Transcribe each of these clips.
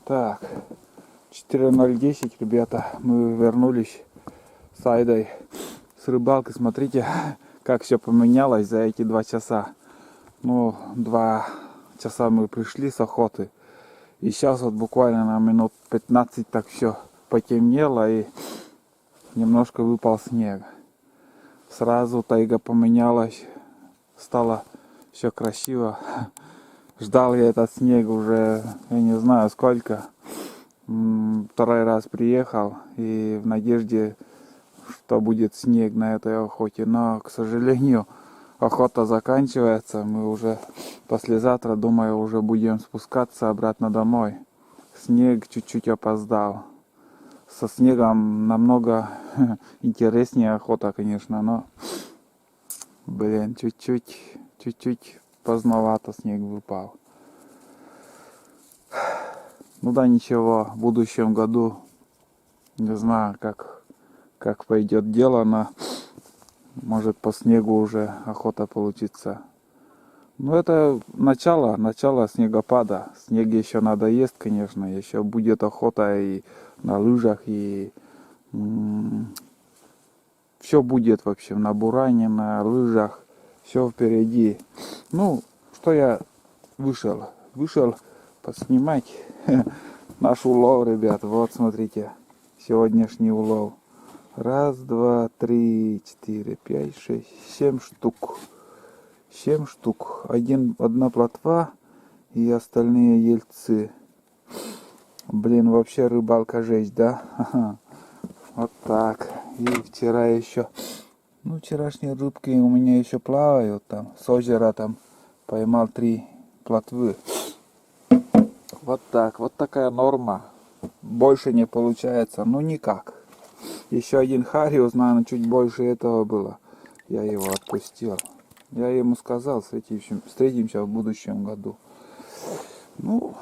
Так, 4:10, ребята, мы вернулись с Айдой с рыбалки. Смотрите, как все поменялось за эти 2 часа. Ну, 2 часа мы пришли с охоты. И сейчас вот буквально на минут 15 так все потемнело и немножко выпал снег. Сразу тайга поменялась, стало все красиво. Ждал я этот снег уже, я не знаю сколько. 2-й раз приехал и в надежде, что будет снег на этой охоте. Но, к сожалению, охота заканчивается. Мы уже послезавтра, думаю, уже будем спускаться обратно домой. Снег чуть-чуть опоздал. Со снегом намного интереснее охота, конечно, но, блин, чуть-чуть поздновато снег выпал. Ну да, ничего, в будущем году, не знаю, как пойдет дело, но может по снегу уже охота получится. Ну это начало снегопада. Снег еще надоест, конечно, еще будет охота и на лыжах, и все будет вообще на буране, на лыжах, все впереди. Ну, что я вышел поснимать наш улов, ребят. Вот, смотрите, сегодняшний улов. 1, 2, 3, 4, 5, 6, 7 штук. 7 штук. Одна плотва и остальные ельцы. Блин, вообще рыбалка жесть, да? Вот так. И вчера еще, ну, вчерашние рыбки у меня еще плавают там. С озера там поймал 3 плотвы. Вот так. Вот такая норма. Больше не получается. Ну, никак. Еще один хариус, наверное, чуть больше этого было. Я его отпустил. Я ему сказал, встретимся в будущем году. Ну,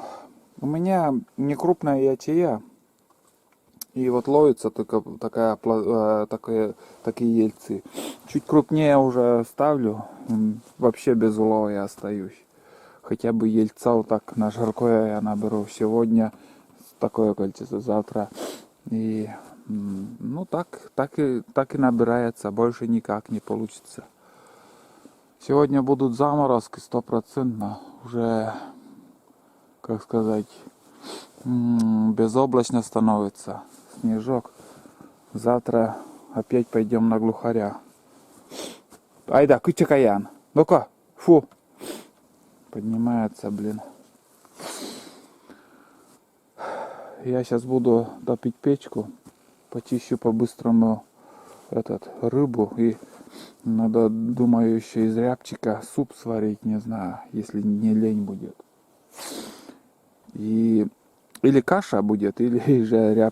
у меня не крупная ячея. И вот ловится только такие ельцы. Чуть крупнее уже ставлю. Вообще без улова я остаюсь. Хотя бы ельца вот так на жаркое я наберу сегодня. Такое количество завтра. И ну так и набирается. Больше никак не получится. Сегодня будут заморозки 100%. Уже, как сказать, безоблачно становится. Снежок. Завтра опять пойдем на глухаря. Айда, кычакаян. Ну-ка, фу. Поднимается, блин. Я сейчас буду топить печку. Почищу по-быстрому рыбу. И надо, думаю, еще из рябчика суп сварить, не знаю, если не лень будет. Или каша будет, или же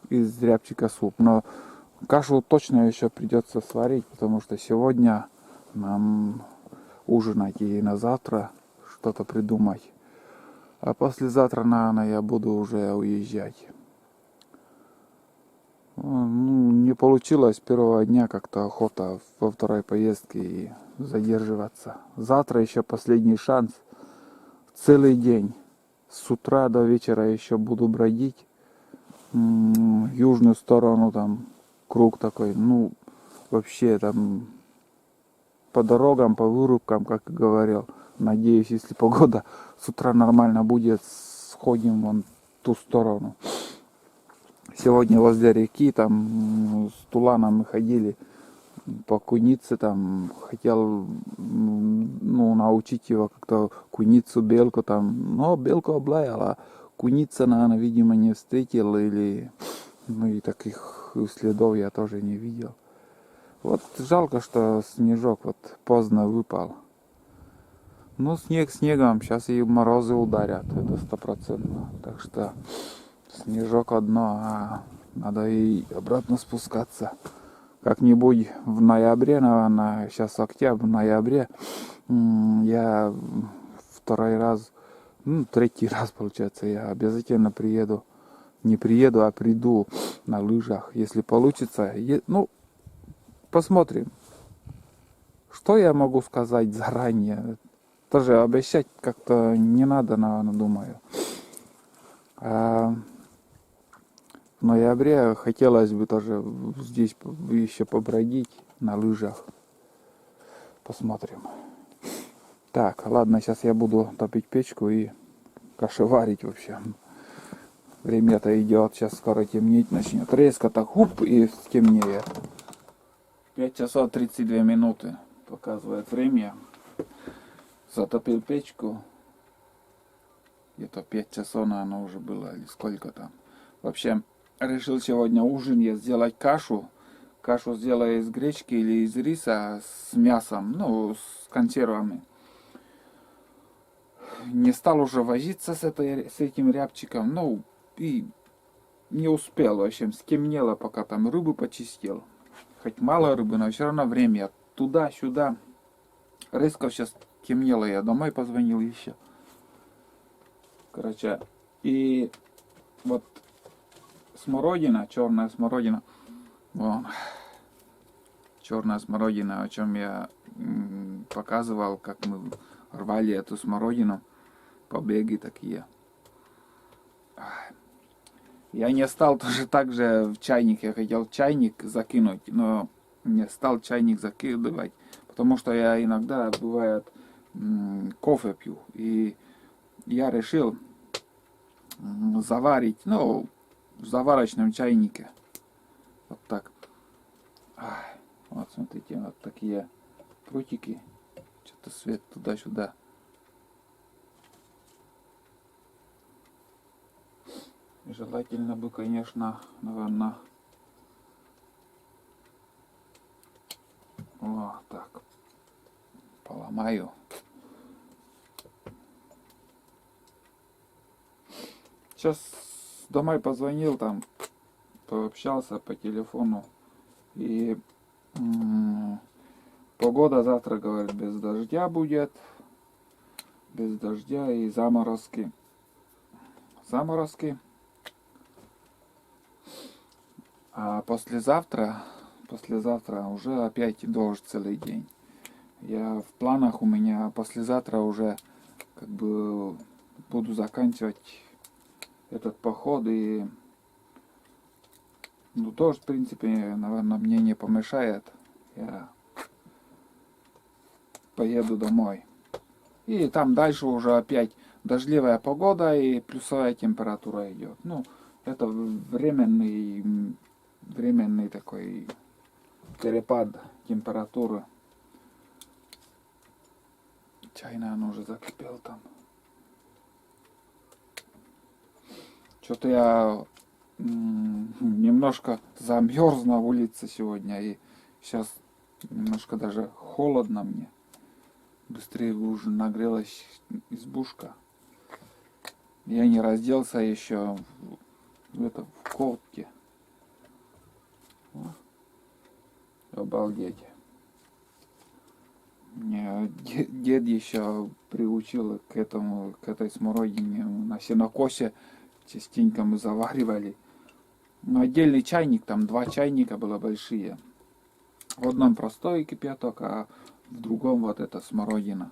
из рябчика суп. Но кашу точно еще придется сварить, потому что сегодня нам ужинать и на завтра что-то придумать. А послезавтра, наверное, я буду уже уезжать. Ну, не получилось первого дня как-то охота во 2-й поездке и задерживаться. Завтра еще последний шанс. Целый день. С утра до вечера еще буду бродить. Южную сторону там круг такой. Ну, вообще там по дорогам, по вырубкам, как и говорил. Надеюсь, если погода с утра нормально будет, сходим вон в ту сторону. Сегодня возле реки, там с Туланом мы ходили по кунице, там хотел научить его как-то куницу, белку там. Но белку облаял, а куница, наверное, видимо, не встретил, или и таких следов я тоже не видел. Вот жалко, что снежок вот поздно выпал. Ну, снег снегом, сейчас и морозы ударят, это 100%. Так что снежок одно, а надо и обратно спускаться. Как-нибудь в ноябре, наверное, сейчас октябрь, в ноябре, я 2-й раз, 3-й раз, получается, я обязательно приеду. Не приеду, а приду на лыжах, если получится. Ну, посмотрим. Что я могу сказать заранее? тоже обещать как-то не надо, наверное, думаю. А в ноябре хотелось бы тоже здесь еще побродить на лыжах. Посмотрим. Так, ладно, сейчас я буду топить печку и кашеварить вообще. Время-то идет, сейчас скоро темнеть начнет. Резко так, хуп, и темнеет. 5 часов 32 минуты показывает время. Затопил печку. Где-то 5 часов, наверное, уже было, или сколько там. Вообще, решил сегодня ужин я сделать кашу. Кашу сделаю из гречки или из риса с мясом, ну, с консервами. Не стал уже возиться с этим рябчиком, ну, и не успел, в общем, стемнело, пока там рыбу почистил. Хоть мало рыбы, но все равно время туда-сюда. Резко сейчас темнело, я домой позвонил еще. Короче, и вот смородина, черная смородина, вон, черная смородина, о чем я показывал, как мы рвали эту смородину, побеги такие. Я не стал тоже так же в чайник, я хотел чайник закинуть, но не стал чайник закидывать, потому что я иногда, бывает, кофе пью, и я решил заварить, ну, в заварочном чайнике, вот так. Вот смотрите, вот такие прутики, что-то свет туда-сюда. Желательно бы, конечно, наверное, вот так поломаю. Сейчас домой позвонил, там пообщался по телефону, и погода завтра, говорит, без дождя будет, без дождя и заморозки. А послезавтра уже опять дождь целый день. Я в планах у меня послезавтра уже как бы буду заканчивать этот поход, и ну дождь, в принципе, наверное, мне не помешает. Я поеду домой. И там дальше уже опять дождливая погода и плюсовая температура идет. Ну, это временный такой перепад температуры. Чай, наверное, уже закипел там. Что-то я немножко замерз на улице сегодня, и сейчас немножко даже холодно мне. Быстрее уже нагрелась избушка. Я не разделся еще в кофте. Обалдеть. Меня дед еще приучил к этой смородине. На сенокосе частенько мы заваривали. Но отдельный чайник, там 2 чайника было большие. В одном простой кипяток, а в другом вот эта смородина.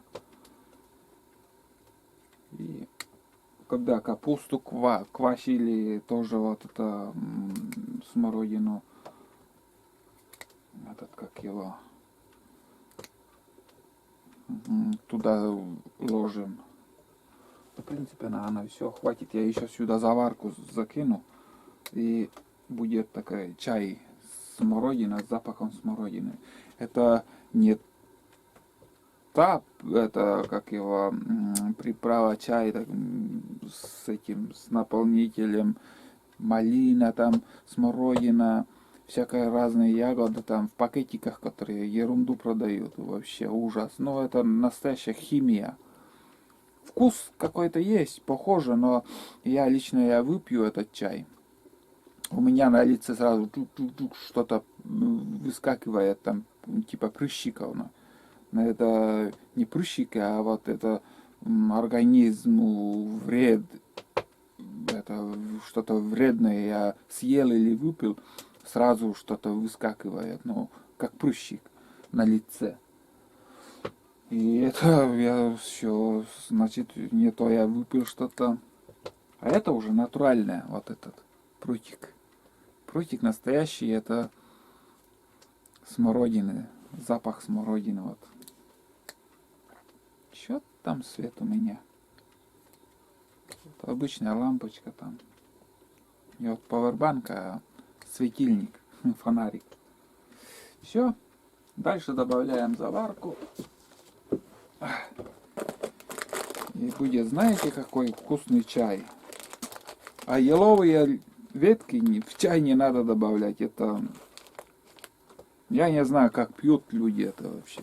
И когда капусту квасили, тоже вот это смородину, этот как его, туда ложим. В принципе, наверное, все, хватит. Я еще сюда заварку закину, и будет такой чай смородина с запахом смородины. Это не это как его приправа чай так, с наполнителем, малина, там смородина, всякие разные ягоды там в пакетиках, которые ерунду продают, вообще ужас. Но это настоящая химия. Вкус какой-то есть, похоже, но я лично выпью этот чай. У меня на лице сразу что-то выскакивает там, типа прыщиков. Это не прыщики, а вот это организму вред. Это что-то вредное я съел или выпил, сразу что-то выскакивает, ну, как прыщик на лице. И это я все, значит, не то я выпил что-то. А это уже натуральное, вот этот прутик. Прутик настоящий, это смородины, запах смородины, вот. Чё там свет у меня? Это обычная лампочка там. И вот пауэрбанка, светильник, фонарик. Все. Дальше добавляем заварку. И будет, знаете, какой вкусный чай. А еловые ветки в чай не надо добавлять. Это... Я не знаю, как пьют люди это вообще.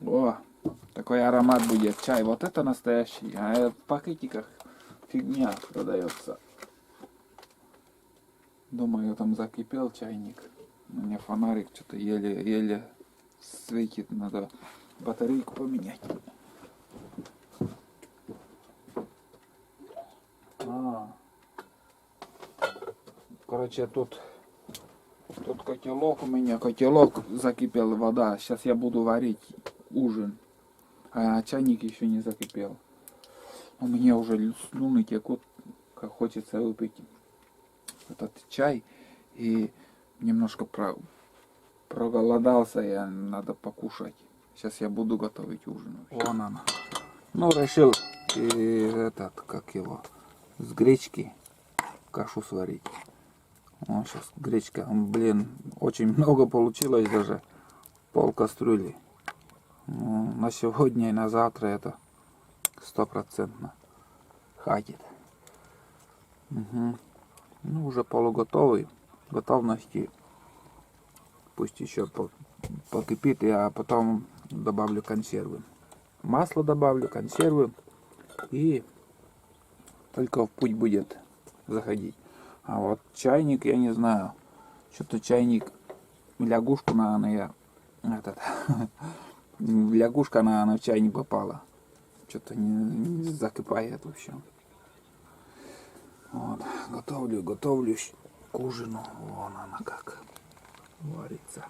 О, такой аромат будет чай. Вот это настоящий. А в пакетиках фигня продается. Думаю, там закипел чайник. У меня фонарик что-то еле светит. Надо батарейку поменять. Короче, тут котелок у меня. Котелок закипел вода. Сейчас я буду варить ужин. А чайник еще не закипел. У меня уже слюны текут, как хочется выпить этот чай. И немножко проголодался, я надо покушать. Сейчас я буду готовить ужин. Вон она. Ну, решил и этот, как его, с гречки кашу сварить. Вот сейчас гречка, блин, очень много получилось, даже пол кастрюли. На сегодня и на завтра это 100% хватит. Угу. Ну, уже полуготовый. Готовности. Пусть еще покипит, а потом добавлю консервы. Масло добавлю, консервы. И только в путь будет заходить. А вот чайник, я не знаю. Что-то чайник, лягушку, наверное, лягушка, наверное, в чай не попала. Что-то не закипает вообще. Вот, готовлюсь к ужину. Вон она как варится.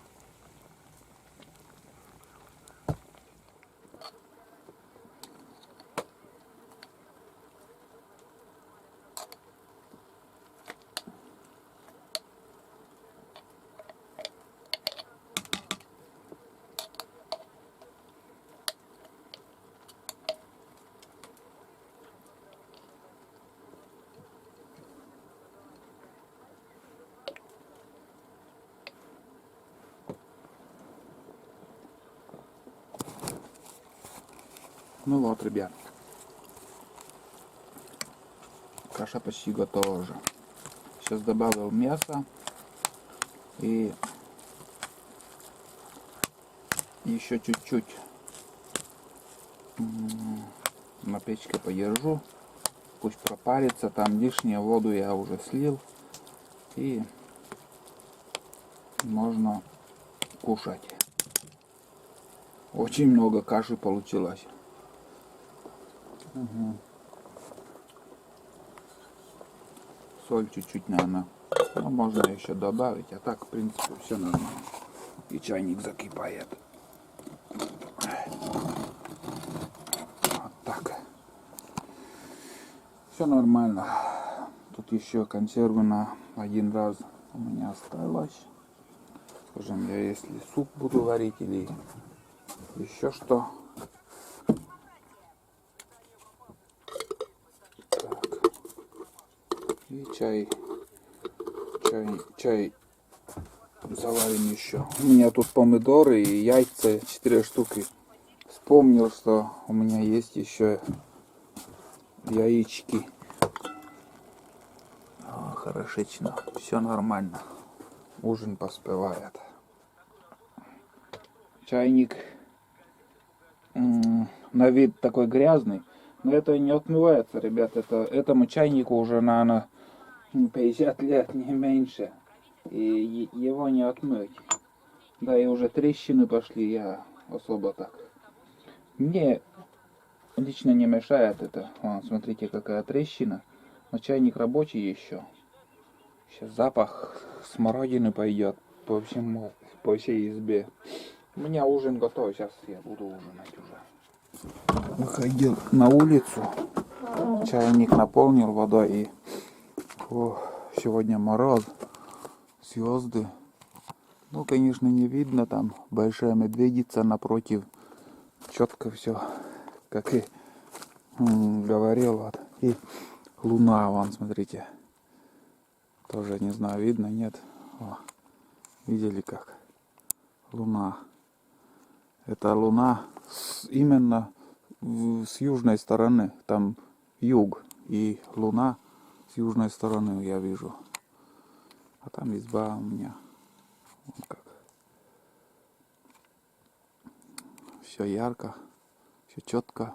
Ну вот, ребят. Каша почти готова уже. Сейчас добавил мясо. И еще чуть-чуть на печке подержу. Пусть пропарится. Там лишнюю воду я уже слил. И можно кушать. Очень много каши получилось. Угу. Соль чуть-чуть, наверное. Но можно еще добавить. А так, в принципе, все нормально. И чайник закипает. Вот так. Все нормально. Тут еще консервы на один раз у меня осталось. Скажем, я если суп буду варить или еще что. Так. И чай заварим еще. У меня тут помидоры и яйца 4 штуки. Вспомнил, что у меня есть еще яички. Хорошечно. Все нормально. Ужин поспевает. Чайник на вид такой грязный, но это не отмывается, ребят. Этому чайнику уже, наверное, 50 лет, не меньше. И его не отмыть. Да, и уже трещины пошли, я особо так. Мне лично не мешает это. Вон, смотрите, какая трещина. А чайник рабочий еще. Сейчас запах смородины пойдет по всему, по всей избе. У меня ужин готов, сейчас я буду ужинать уже. Выходил на улицу, чайник наполнил водой и сегодня мороз, звезды. Ну, конечно, не видно, там большая медведица напротив. Четко все, как и говорил. Вот. И луна, вон, смотрите. Тоже не знаю, видно, нет. О, видели как? Луна. Это луна именно с южной стороны. Там юг. И луна с южной стороны я вижу. А там изба у меня. Вот как. Все ярко, все четко,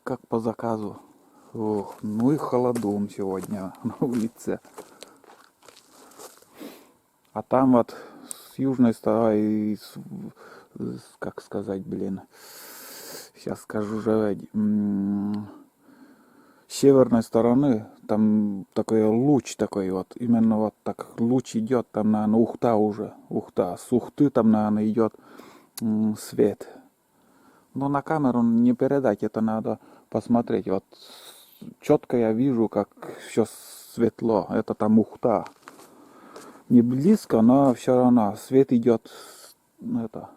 как по заказу. Ох, ну и холодун сегодня на улице. А там вот с южной стороны, как сказать, блин, сейчас скажу же, с северной стороны, там такой луч такой вот, именно вот так луч идет, там, наверное, Ухта уже, Ухта, с Ухты там, наверное, идет свет. Но на камеру не передать, это надо посмотреть. Вот четко я вижу, как все светло. Это там Ухта. Не близко, но все равно свет идет это,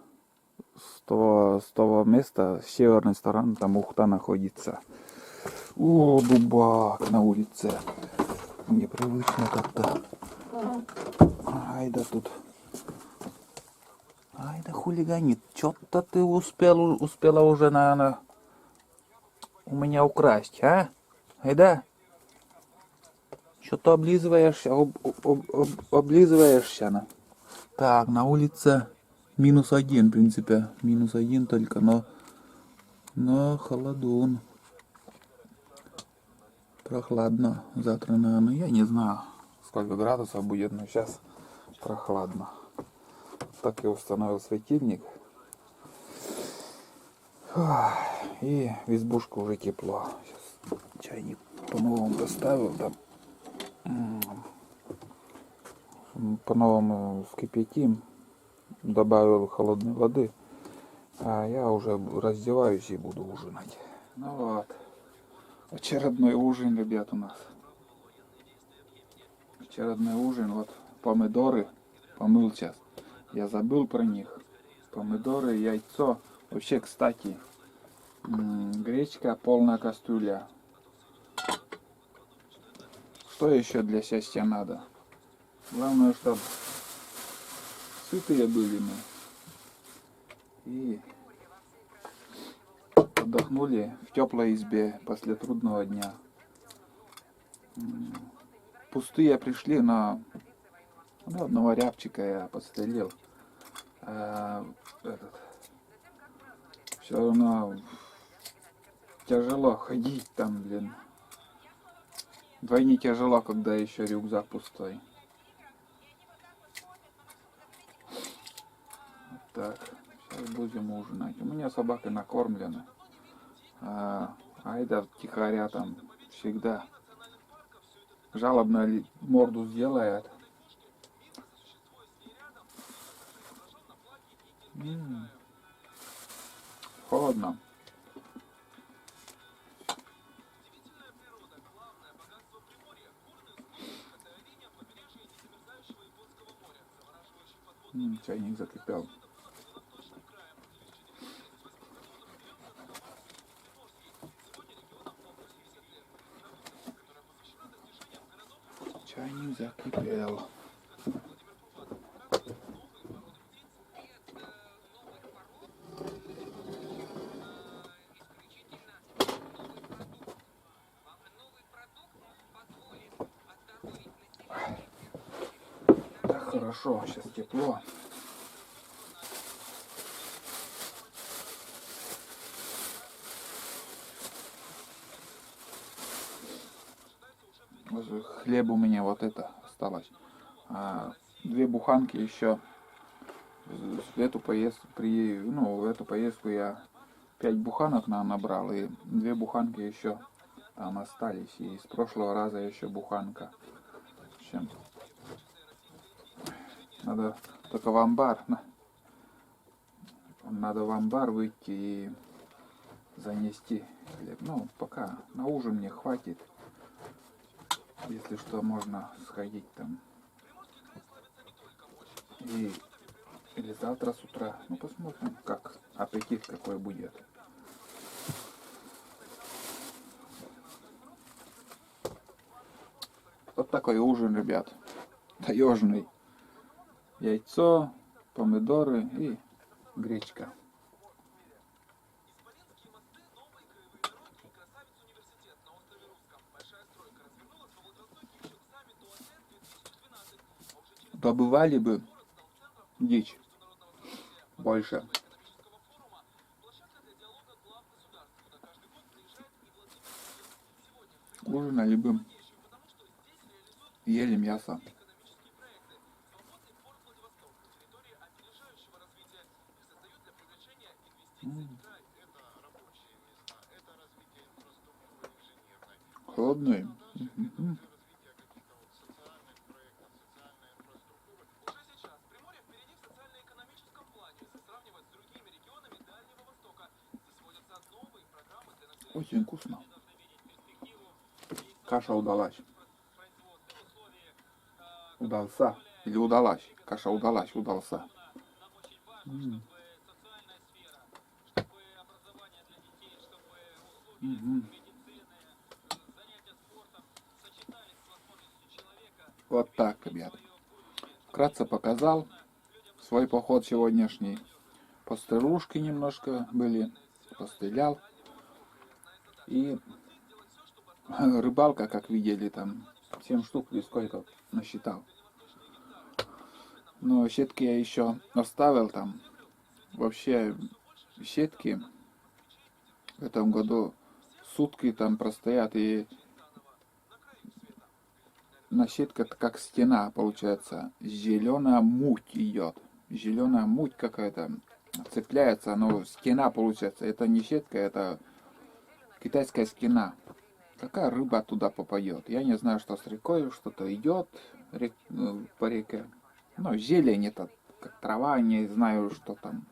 с того места, с северной стороны, там Ухта находится. О, дубак на улице. Непривычно как-то. Ай да тут. Ай да хулиганит. Что-то ты успела уже, наверное, у меня украсть, а? Ай да. Что-то облизываешься, облизываешься. На. Так, на улице -1, в принципе. -1 только, но холодун. Прохладно. Завтра, наверное, я не знаю, сколько градусов будет, но сейчас прохладно. Так я установил светильник. И в избушку уже тепло. Сейчас чайник по-новому поставил. Там. По-новому вскипятим. Добавил холодной воды. А я уже раздеваюсь и буду ужинать. Ну вот. Очередной ужин, ребят, у нас. Очередной ужин. Вот помидоры. Помыл сейчас. Я забыл про них. Помидоры, яйцо. Вообще, кстати, гречка, полная кастрюля. Что еще для счастья надо? Главное, чтобы сытые были мы. И отдохнули в теплой избе после трудного дня. Пустые пришли, но одного рябчика я подстрелил. Все равно тяжело ходить там, блин. Вдвойне тяжело, когда еще рюкзак пустой. Так, сейчас будем ужинать. У меня собака накормлена. Айда тихоря там всегда жалобно морду сделает. Холодно. Чайник закипел. Чайник закипел. Так хорошо, сейчас тепло. Хлеб у меня вот это осталось. 2 буханки еще. В эту поездку я 5 буханок набрал и 2 буханки еще там остались. И с прошлого раза еще буханка. В общем, надо только в амбар. Надо в амбар выйти и занести хлеб. Ну, пока на ужин мне хватит. Если что, можно сходить там. Или завтра с утра. Ну, посмотрим, как аппетит какой будет. Вот такой ужин, ребят. Таежный. Яйцо, помидоры и гречка. Добывали бы дичь больше. Ужинали бы, ели мясо. Холодный. Очень вкусно. Каша удалась. Удался. Или удалась. Каша удалась, удался. Вот так, ребят. Вкратце показал свой поход сегодняшний. Пострелушки немножко были. Пострелял. И рыбалка, как видели, там 7 штук или сколько насчитал. Но сетки я еще оставил там. Вообще сетки в этом году сутки там простоят, и на сетке как стена получается. Зеленая муть идет. Зеленая муть какая-то цепляется, но стена получается. Это не сетка, это китайская стена. Какая рыба туда попадет? Я не знаю, что с рекой, что-то идет по реке. Ну, зелень это, как трава, не знаю, что там.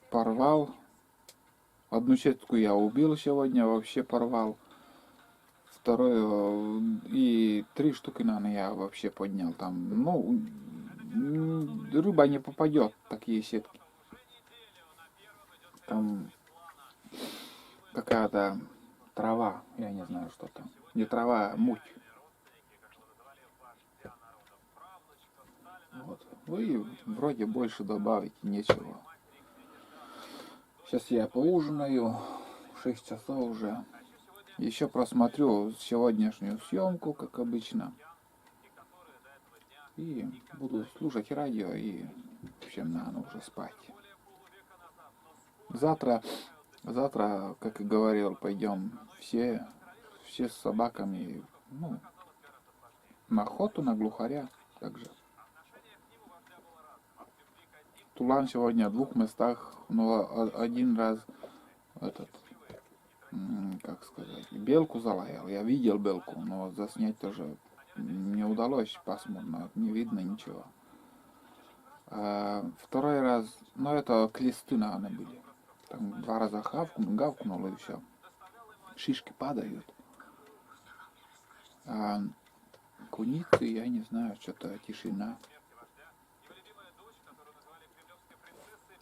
Порвал. Одну сетку я убил сегодня, вообще порвал. Вторую и 3 штуки, наверное, я вообще поднял там. Ну, рыба не попадет в такие сетки. Там какая-то трава, я не знаю, что там. Не трава, а муть. Вот. И вроде больше добавить нечего. Сейчас я поужинаю. 6 часов уже. Еще просмотрю сегодняшнюю съемку, как обычно. И буду слушать радио и, в общем, надо уже спать. Завтра, как и говорил, пойдем все с собаками, ну, на охоту, на глухаря также. Тулан сегодня в 2 местах, но один раз как сказать, белку залаял. Я видел белку, но заснять тоже не удалось, пасмурно, не видно ничего. А второй раз, ну это клесты, наверное, были. Там 2 раза гавкнул и все. Шишки падают. А куницы, я не знаю, что-то тишина.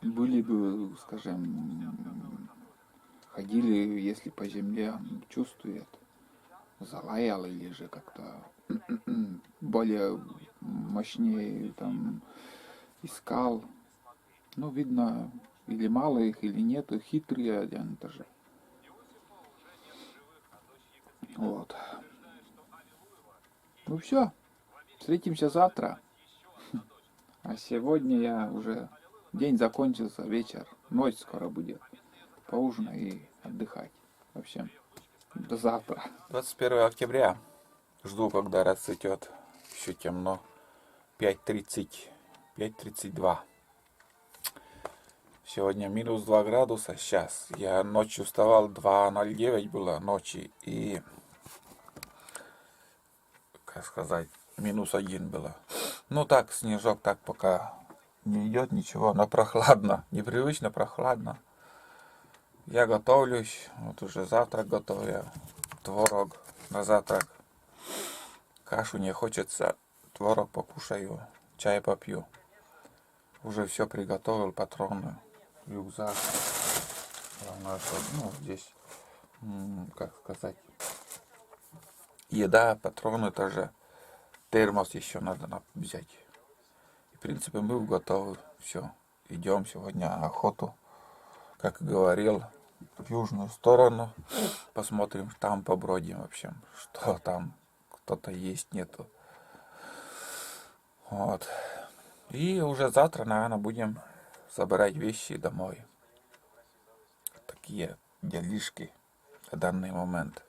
Были бы, скажем, ходили, если по земле чувствует, залаял или же как-то более мощнее там искал. Ну, видно, или мало их, или нет, хитрые они тоже. Вот. Ну все, встретимся завтра. А сегодня я уже день закончился, вечер, ночь скоро будет. Поужинай и отдыхать. В общем, до завтра. 21 октября. Жду, когда расцветет. Еще темно. 5:30, 5:32. Все. Сегодня минус 2 градуса сейчас. Я ночью вставал, 2:09 было ночи. И, как сказать, -1 было. Ну так, снежок так пока не идет ничего, но прохладно. Непривычно прохладно. Я готовлюсь. Вот уже завтрак готовлю. Творог на завтрак. Кашу не хочется. Творог покушаю. Чай попью. Уже все приготовил, патроны, рюкзак. Главное, что, ну, здесь, как сказать, еда, патроны тоже. Термос еще надо взять. И, в принципе, мы готовы. Все. Идем сегодня на охоту. Как и говорил, в южную сторону. Посмотрим, там побродим, в общем, что там. Кто-то есть, нету. Вот. И уже завтра, наверное, будем собирать вещи домой. Такие делишки на данный момент.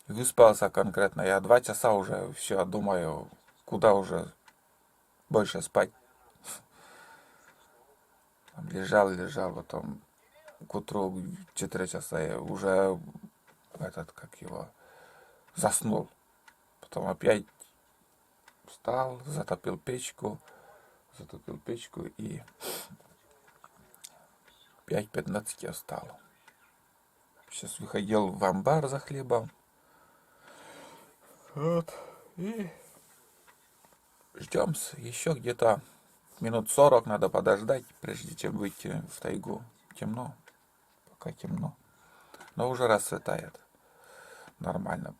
Выспался конкретно. Я 2 часа уже все думаю, куда уже больше спать. Там лежал, потом к утру в 4 часа я уже как его, заснул. Потом опять встал, затопил печку и 5:15 я встал. Сейчас выходил в амбар за хлебом. Вот. И ждем еще где-то минут 40 надо подождать, прежде чем выйти в тайгу. Темно. Пока темно. Но уже расцветает. Нормально.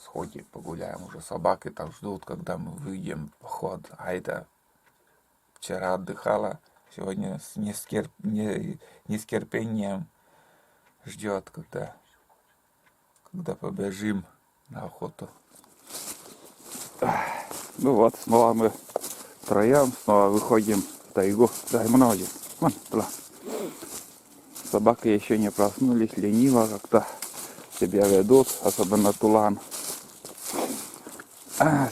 Сходим, погуляем. Уже собаки там ждут, когда мы выйдем в поход. Айда вчера отдыхала. Сегодня не с терпением ждет, когда побежим на охоту. Ну вот, снова мы втроем, снова выходим в тайгу. Дай много. Вон, туда. Собаки еще не проснулись, лениво как-то себя ведут, особенно Тулан.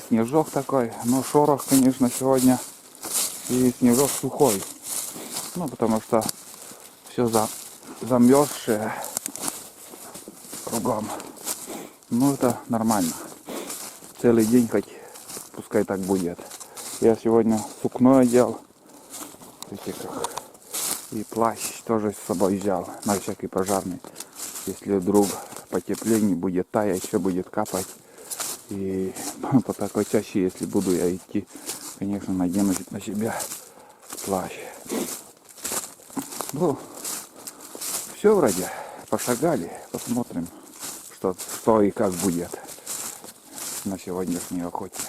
Снежок такой, но шорох, конечно, сегодня. И снежок сухой. Ну, потому что все замерзшее кругом. Ну, это нормально. Целый день хоть, пускай так будет. Я сегодня сукно одел. И плащ тоже с собой взял, на всякий пожарный. Если вдруг потепление будет таять, все будет капать. И по такой чаще, если буду я идти, конечно, надену на себя плащ. Ну, все вроде, пошагали, посмотрим, что и как будет на сегодняшней охоте.